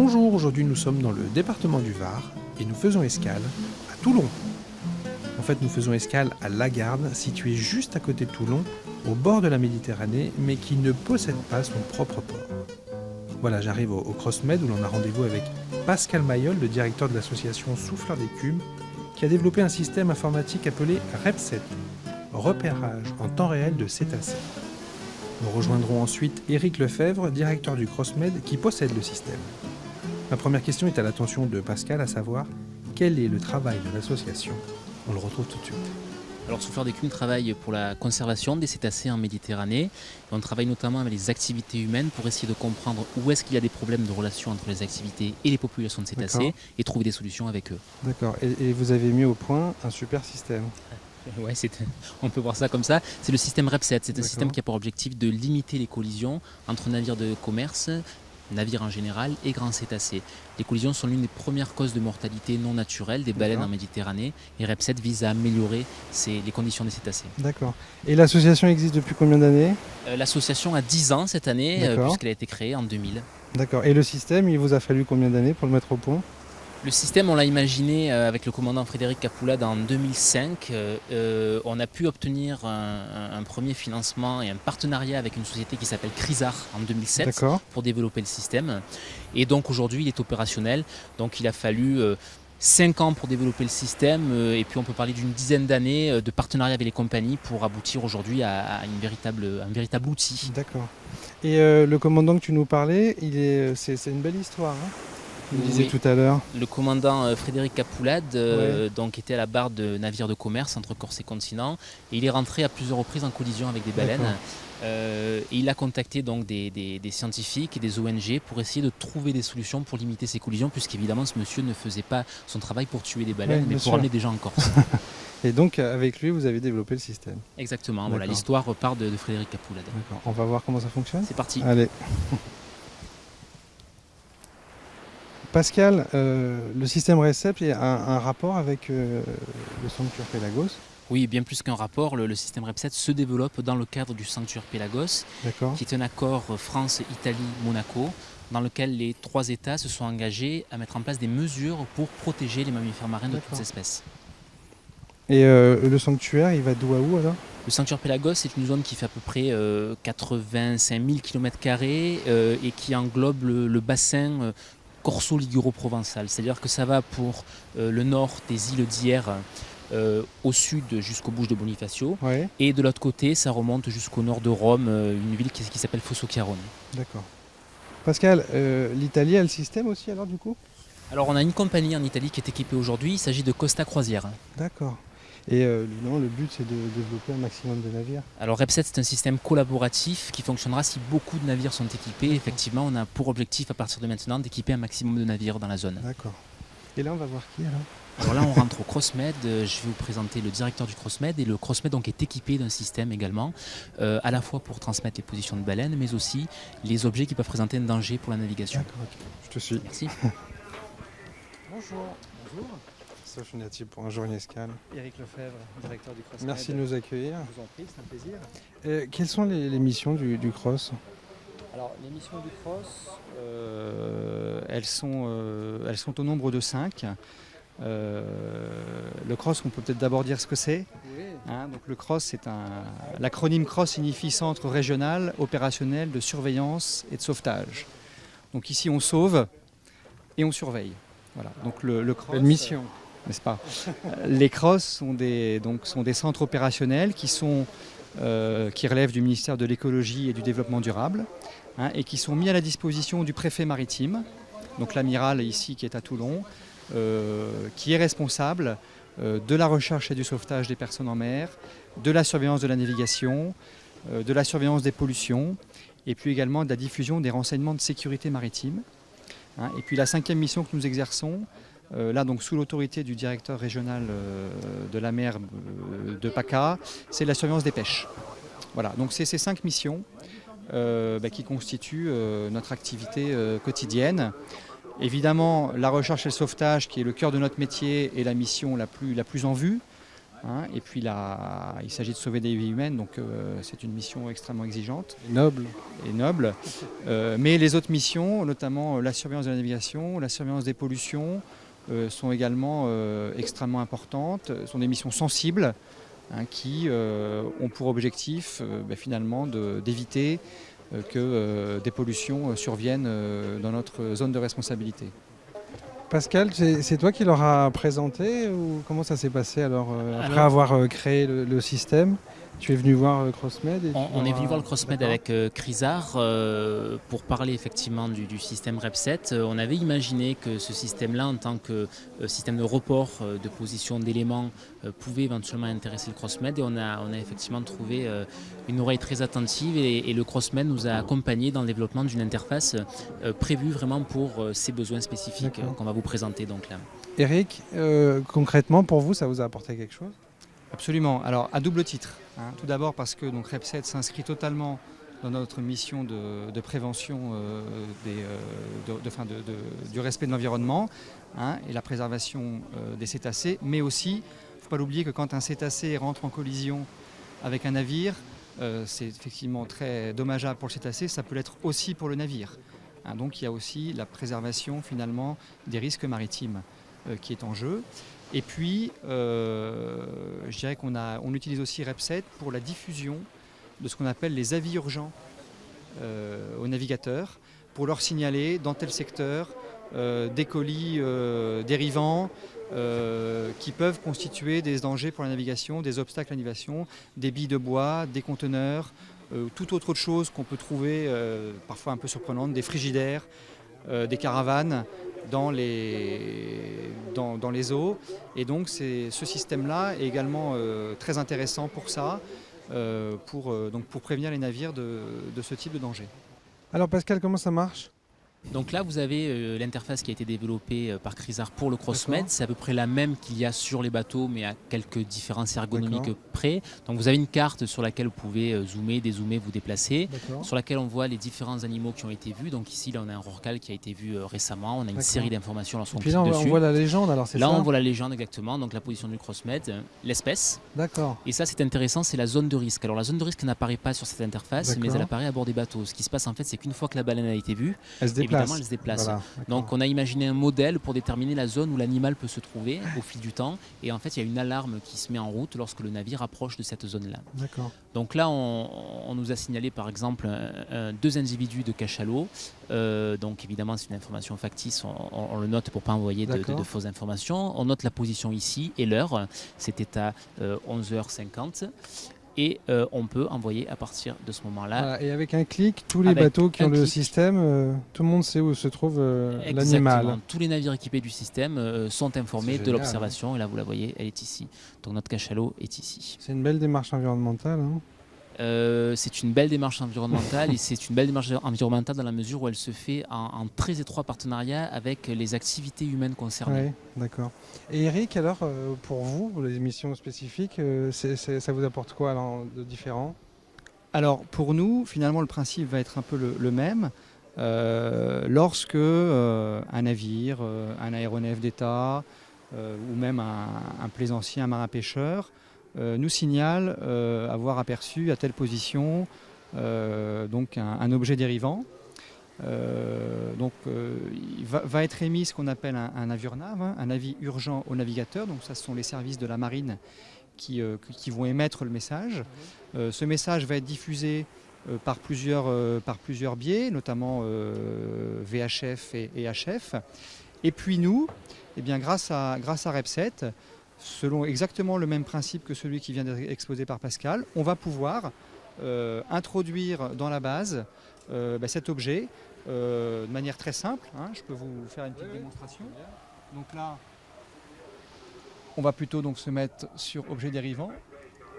Bonjour, aujourd'hui nous sommes dans le département du Var et nous faisons escale à Toulon. En fait, nous faisons escale à Lagarde, située juste à côté de Toulon, au bord de la Méditerranée, mais qui ne possède pas son propre port. Voilà, j'arrive au CrossMed où l'on a rendez-vous avec Pascal Mayol, le directeur de l'association Souffleurs d'écume, qui a développé un système informatique appelé REP7, repérage en temps réel de cétacés. Nous rejoindrons ensuite Éric Lefebvre, directeur du CrossMed, qui possède le système. Ma première question est à l'attention de Pascal, à savoir quel est le travail de l'association. On le retrouve tout de suite. Alors Souffleurs d'écume travaille pour la conservation des cétacés en Méditerranée. On travaille notamment avec les activités humaines pour essayer de comprendre où est-ce qu'il y a des problèmes de relation entre les activités et les populations de cétacés et trouver des solutions avec eux. D'accord, et vous avez mis au point un super système. Ouais, on peut voir ça comme ça. C'est le système REP7. C'est un système qui a pour objectif de limiter les collisions entre navires de commerce, navires en général et grands cétacés. Les collisions sont l'une des premières causes de mortalité non naturelle des baleines en Méditerranée et REP7 vise à améliorer les conditions des cétacés. D'accord. Et l'association existe depuis combien d'années ? L'association a 10 ans cette année puisqu'elle a été créée en 2000. D'accord. Et le système, il vous a fallu combien d'années pour le mettre au point ? Le système, on l'a imaginé avec le commandant Frédéric Capoulade en 2005. On a pu obtenir un premier financement et un partenariat avec une société qui s'appelle Crisar en 2007 pour développer le système. Et donc aujourd'hui, il est opérationnel. Donc il a fallu 5 ans pour développer le système et puis on peut parler d'une dizaine d'années de partenariat avec les compagnies pour aboutir aujourd'hui à un véritable outil. D'accord. Et le commandant que tu nous parlais, c'est une belle histoire, hein ? Vous le disiez tout à l'heure. Le commandant Frédéric Capoulade donc était à la barre de navires de commerce entre Corse et continent et il est rentré à plusieurs reprises en collision avec des baleines. Et il a contacté donc des scientifiques et des ONG pour essayer de trouver des solutions pour limiter ces collisions, puisqu'évidemment ce monsieur ne faisait pas son travail pour tuer des baleines, mais pour emmener des gens en Corse. Et donc avec lui vous avez développé le système. Exactement, voilà, l'histoire repart de Frédéric Capoulade. D'accord. On va voir comment ça fonctionne. C'est parti. Allez. Pascal, le système REP7 a un rapport avec le sanctuaire Pélagos ? Oui, bien plus qu'un rapport, le système REP7 se développe dans le cadre du sanctuaire Pélagos, qui est un accord France-Italie-Monaco, dans lequel les 3 États se sont engagés à mettre en place des mesures pour protéger les mammifères marins de toutes espèces. Et le sanctuaire, il va d'où à où alors ? Le sanctuaire Pélagos, c'est une zone qui fait à peu près 85 000 km² et qui englobe le bassin corso-liguro-provençal. C'est-à-dire que ça va pour le nord des îles d'Hyères, au sud jusqu'aux Bouches de Bonifacio, et de l'autre côté, ça remonte jusqu'au nord de Rome, une ville qui s'appelle Fossocchiarone. D'accord. Pascal, l'Italie a le système aussi alors du coup ? Alors on a une compagnie en Italie qui est équipée aujourd'hui, il s'agit de Costa Croisière. D'accord. Et le but c'est de développer un maximum de navires. Alors REP7 c'est un système collaboratif qui fonctionnera si beaucoup de navires sont équipés. Effectivement on a pour objectif à partir de maintenant d'équiper un maximum de navires dans la zone. D'accord. Et là on va voir qui alors ? Alors là on rentre au CrossMed, je vais vous présenter le directeur du CrossMed et le CrossMed donc est équipé d'un système également à la fois pour transmettre les positions de baleines mais aussi les objets qui peuvent présenter un danger pour la navigation. D'accord, ok. Je te suis. Merci. Bonjour. Bonjour. Sauf une type pour un jour une escale. Éric Lefebvre, directeur du CrossMed. Merci de nous accueillir. Je vous en prie, c'est un plaisir. Quelles sont les missions du Cross ? Alors, les missions du Cross, elles sont au nombre de 5. Le Cross, on peut peut-être d'abord dire ce que c'est. Oui. Donc le Cross, l'acronyme Cross signifie Centre régional opérationnel de surveillance et de sauvetage. Donc ici, on sauve et on surveille. Voilà. Donc le Cross. Belle mission. N'est-ce pas ? Les Cross sont des centres opérationnels qui relèvent du ministère de l'écologie et du développement durable et qui sont mis à la disposition du préfet maritime, donc l'amiral ici qui est à Toulon, qui est responsable de la recherche et du sauvetage des personnes en mer, de la surveillance de la navigation, de la surveillance des pollutions et puis également de la diffusion des renseignements de sécurité maritime. Et puis la 5e mission que nous exerçons, là donc sous l'autorité du directeur régional de la mer de PACA, c'est la surveillance des pêches. Voilà, donc c'est ces 5 missions qui constituent notre activité quotidienne. Évidemment, la recherche et le sauvetage, qui est le cœur de notre métier, est la mission la plus en vue. hein. Et puis là, il s'agit de sauver des vies humaines, donc c'est une mission extrêmement exigeante. Noble. Et noble. Mais les autres missions, notamment la surveillance de la navigation, la surveillance des pollutions, sont également extrêmement importantes. Ce sont des missions sensibles, hein, qui ont pour objectif finalement d'éviter que des pollutions surviennent dans notre zone de responsabilité. Pascal, c'est toi qui leur as présenté ou comment ça s'est passé alors après avoir créé le système? Tu es venu voir Crossmed On est venu voir le Crossmed avec Crisar pour parler effectivement du système REP7. On avait imaginé que ce système-là, en tant que système de report de position d'éléments, pouvait éventuellement intéresser le Crossmed. Et on a effectivement trouvé une oreille très attentive et le Crossmed nous a accompagnés dans le développement d'une interface prévue vraiment pour ces besoins spécifiques qu'on va vous présenter donc là. Eric, concrètement pour vous, ça vous a apporté quelque chose? Absolument. Alors à double titre. Hein. Tout d'abord parce que donc, REP7 s'inscrit totalement dans notre mission de prévention du respect de l'environnement, hein, et la préservation des cétacés. Mais aussi, il ne faut pas l'oublier que quand un cétacé rentre en collision avec un navire, c'est effectivement très dommageable pour le cétacé, ça peut l'être aussi pour le navire. Hein, donc il y a aussi la préservation finalement des risques maritimes qui est en jeu. Et puis, je dirais qu'on utilise aussi REP7 pour la diffusion de ce qu'on appelle les avis urgents aux navigateurs, pour leur signaler dans tel secteur des colis dérivants qui peuvent constituer des dangers pour la navigation, des obstacles à la navigation, des billes de bois, des conteneurs, toute autre chose qu'on peut trouver parfois un peu surprenante, des frigidaires, des caravanes dans les eaux. Et donc ce système-là est également très intéressant pour ça, pour prévenir les navires de ce type de danger. Alors Pascal, comment ça marche? Donc là, vous avez l'interface qui a été développée par Crisar pour le Crossmed. C'est à peu près la même qu'il y a sur les bateaux, mais à quelques différences ergonomiques près. Donc vous avez une carte sur laquelle vous pouvez zoomer, dézoomer, vous déplacer, sur laquelle on voit les différents animaux qui ont été vus. Donc ici, là, on a un rorqual qui a été vu récemment. On a une série d'informations lorsqu'on clique dessus. Là, on voit la légende, alors c'est ça? Là, on voit la légende exactement, donc la position du Crossmed, l'espèce. D'accord. Et ça, c'est intéressant, c'est la zone de risque. Alors la zone de risque n'apparaît pas sur cette interface, mais elle apparaît à bord des bateaux. Ce qui se passe en fait, c'est qu'une fois que la baleine a été vue, évidemment, elle se déplace. Voilà, donc on a imaginé un modèle pour déterminer la zone où l'animal peut se trouver au fil du temps. Et en fait, il y a une alarme qui se met en route lorsque le navire approche de cette zone-là. D'accord. Donc là, on nous a signalé par exemple deux individus de cachalot. Donc évidemment, c'est une information factice, on le note pour ne pas envoyer de fausses informations. On note la position ici et l'heure. C'était à 11h50. Et on peut envoyer à partir de ce moment-là. Voilà, et avec un clic, tous les bateaux qui ont le système, tout le monde sait où se trouve l'animal. Tous les navires équipés du système sont informés de l'observation. Et là, vous la voyez, elle est ici. Donc notre cachalot est ici. C'est une belle démarche environnementale. Hein. C'est une belle démarche environnementale et c'est une belle démarche environnementale dans la mesure où elle se fait en très étroit partenariat avec les activités humaines concernées. Oui, d'accord. Et Eric, alors pour vous, les missions spécifiques, ça vous apporte quoi alors, de différent? Alors pour nous, finalement, le principe va être un peu le même. Lorsque un navire, un aéronef d'État ou même un plaisancier, un marin-pêcheur nous signale avoir aperçu à telle position donc un objet dérivant. Il va être émis ce qu'on appelle un AVURNAV, hein, un avis urgent au navigateur. Donc ça, ce sont les services de la marine qui vont émettre le message. Ce message va être diffusé par plusieurs biais, notamment VHF et HF. Et puis nous, eh bien, grâce à REP7, selon exactement le même principe que celui qui vient d'être exposé par Pascal, on va pouvoir introduire dans la base cet objet de manière très simple. Hein. Je peux vous faire une petite démonstration. Donc là, on va plutôt donc se mettre sur objet dérivant.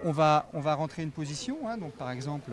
On va rentrer une position, hein, donc par exemple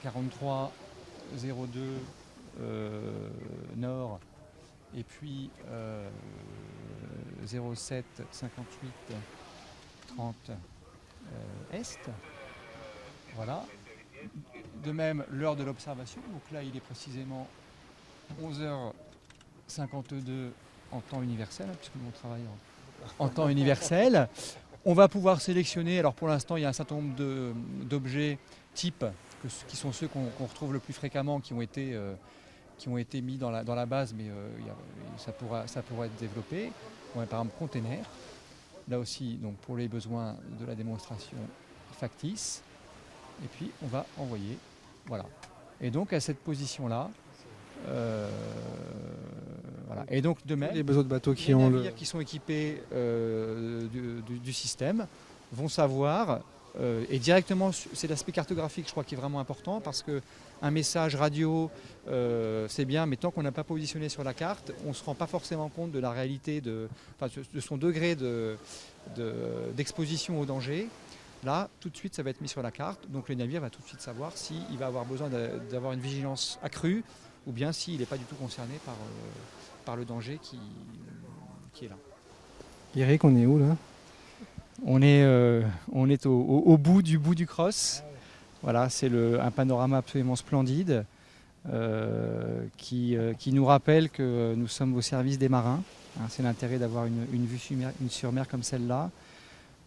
43,02 nord et puis 07 58 30 est. Voilà. De même, l'heure de l'observation. Donc là, il est précisément 11h52 en temps universel, hein, puisque nous on travaille en temps universel. On va pouvoir sélectionner, alors pour l'instant il y a un certain nombre d'objets types qui sont ceux qu'on retrouve le plus fréquemment, qui ont été mis dans la base, mais ça pourra être développé. On a par exemple container, là aussi donc pour les besoins de la démonstration factice, et puis on va envoyer, voilà. Et donc à cette position-là, voilà. Et donc de même, Les autres bateaux qui les ont navires qui sont équipés du système vont savoir, et directement, c'est l'aspect cartographique je crois qui est vraiment important, parce qu'un message radio c'est bien, mais tant qu'on n'a pas positionné sur la carte, on ne se rend pas forcément compte de la réalité, de son degré d'exposition au danger. Là, tout de suite, ça va être mis sur la carte, donc le navire va tout de suite savoir s'il va avoir besoin d'avoir une vigilance accrue, ou bien s'il n'est pas du tout concerné par le danger qui est là. Eric, on est où là? On est au bout du cross. Voilà, c'est un panorama absolument splendide qui nous rappelle que nous sommes au service des marins. Hein, c'est l'intérêt d'avoir une vue sur mer comme celle-là.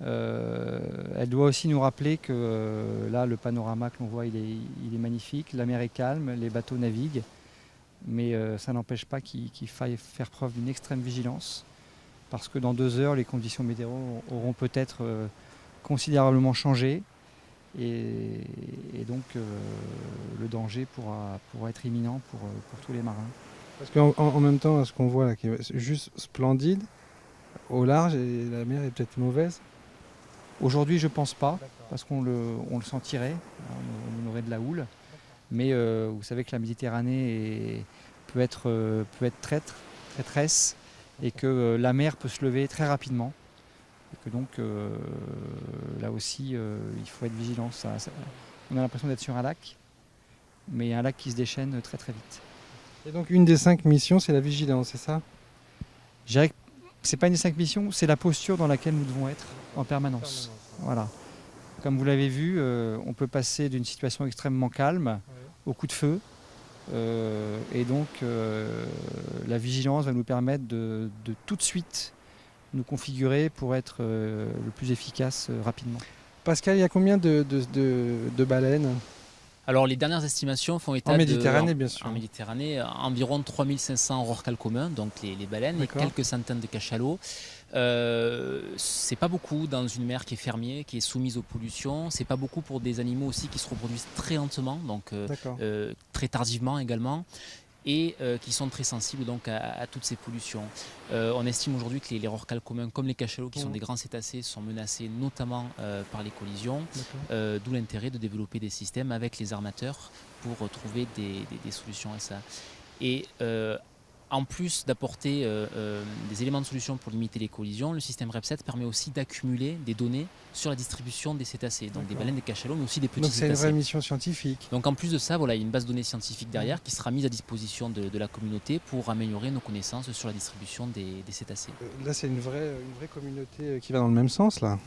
Elle doit aussi nous rappeler que là, le panorama que l'on voit, il est magnifique. La mer est calme, les bateaux naviguent, mais ça n'empêche pas qu'il faille faire preuve d'une extrême vigilance, parce que dans 2 heures, les conditions météo auront peut-être considérablement changé, et donc le danger pourra être imminent pour tous les marins. Parce qu'en même temps, ce qu'on voit là, qui est juste splendide, au large, et la mer est peut-être mauvaise. Aujourd'hui, je ne pense pas, parce qu'on le sentirait, on aurait de la houle. Mais vous savez que la Méditerranée peut être traîtresse, et que la mer peut se lever très rapidement. Et que donc, là aussi, il faut être vigilant. On a l'impression d'être sur un lac, mais un lac qui se déchaîne très très vite. Et donc une des 5 missions, c'est la vigilance, c'est ça? Je dirais que ce n'est pas une des 5 missions, c'est la posture dans laquelle nous devons être en permanence. Voilà. Comme vous l'avez vu, on peut passer d'une situation extrêmement calme au coup de feu. Et donc la vigilance va nous permettre de tout de suite nous configurer pour être le plus efficace rapidement. Pascal, il y a combien de baleines? Alors les dernières estimations font état en Méditerranée, bien sûr. En Méditerranée, environ 3500 rorquals communs, donc les baleines, et quelques centaines de cachalots. C'est pas beaucoup dans une mer qui est fermée, qui est soumise aux pollutions. C'est pas beaucoup pour des animaux aussi qui se reproduisent très lentement, donc très tardivement également, et qui sont très sensibles donc à toutes ces pollutions. On estime aujourd'hui que les rorquals communs, comme les cachalots, qui sont des grands cétacés, sont menacés notamment par les collisions, d'où l'intérêt de développer des systèmes avec les armateurs pour trouver des solutions à ça. Et en plus d'apporter des éléments de solution pour limiter les collisions, le système REP7 permet aussi d'accumuler des données sur la distribution des cétacés, donc des baleines, des cachalots, mais aussi des petits cétacés. Donc c'est une vraie mission scientifique. Donc en plus de ça, voilà, il y a une base de données scientifique derrière qui sera mise à disposition de la communauté pour améliorer nos connaissances sur la distribution des cétacés. Là, c'est une vraie communauté qui va dans le même sens, là.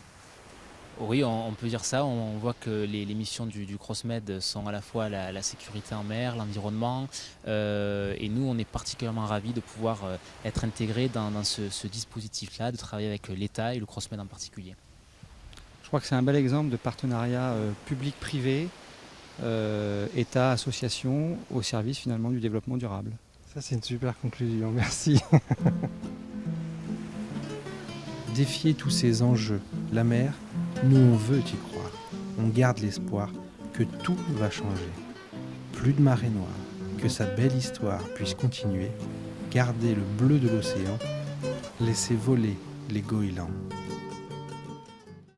Oui, on peut dire ça. On voit que les missions du CrossMed sont à la fois la sécurité en mer, l'environnement, et nous, on est particulièrement ravis de pouvoir être intégrés dans ce dispositif-là, de travailler avec l'État et le CrossMed en particulier. Je crois que c'est un bel exemple de partenariat public-privé, État, association, au service finalement du développement durable. Ça, c'est une super conclusion, merci. Défier tous ces enjeux, la mer, nous on veut y croire. On garde l'espoir que tout va changer. Plus de marée noire, que sa belle histoire puisse continuer, garder le bleu de l'océan, laisser voler les goélands.